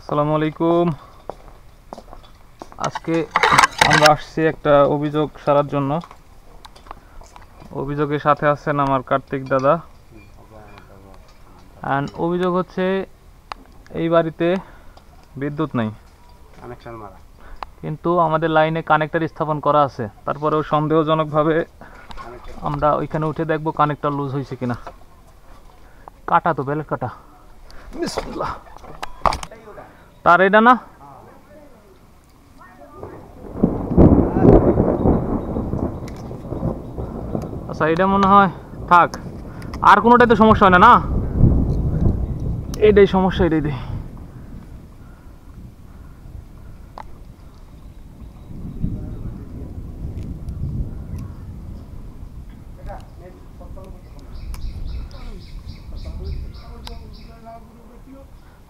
আসসালামু আলাইকুম। আজকে আমরা আসছি একটা অভিযোগ সারার জন্য। অভিযোগের সাথে আছেন আমার কার্তিক দাদা। অ্যান্ড অভিযোগ হচ্ছে এই বাড়িতে বিদ্যুৎ নেই, কিন্তু আমাদের লাইনে কানেক্টর স্থাপন করা আছে। তারপরেও সন্দেহজনকভাবে আমরা ওইখানে উঠে দেখব কানেক্টর লুজ হয়েছে কিনা। কাটা তো বেলের কাটা, বিসমিল্লাহ। তার এটা না, আচ্ছা এটা মনে হয় থাক, আর কোনোটাই তো সমস্যা হয় না। না এইটাই সমস্যা, এটাই দিই।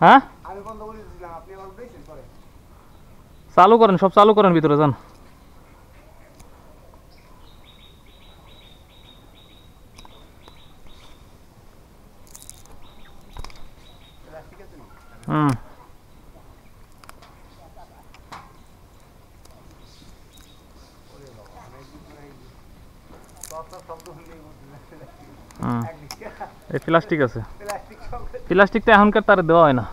হ্যাঁ চালু করেন, সব চালু করেন, ভিতরে যান। হুম এই প্লাস্টিক আছে, প্লাস্টিকটা এখনকার তার দেওয়া হয় না।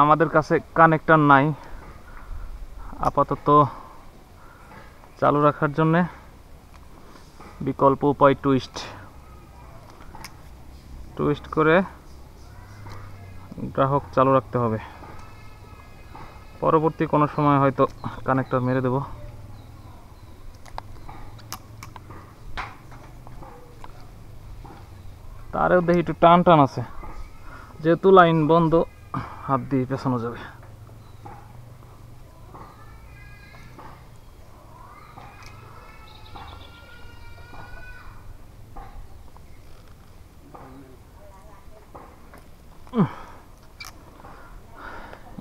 আমাদের কাছে কানেক্টর নাই আপাতত। চালু রাখার জন্যে বিকল্প উপায় টুইস্ট করে গ্রাহক চালু রাখতে হবে। পরবর্তী কোনো সময় হয়তো কানেক্টর মেরে দেব। তারেও দেখি একটু টান টান আছে, যেহেতু লাইন বন্ধ, হাত দিয়ে পেছানো যাবে।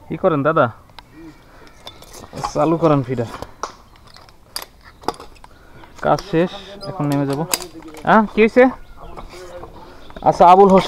কি করেন দাদা, চালু করেন ফিডার। কাজ শেষ, এখন নেমে যাব। হ্যাঁ কি হয়েছে? আচ্ছা আবুল হোসেন।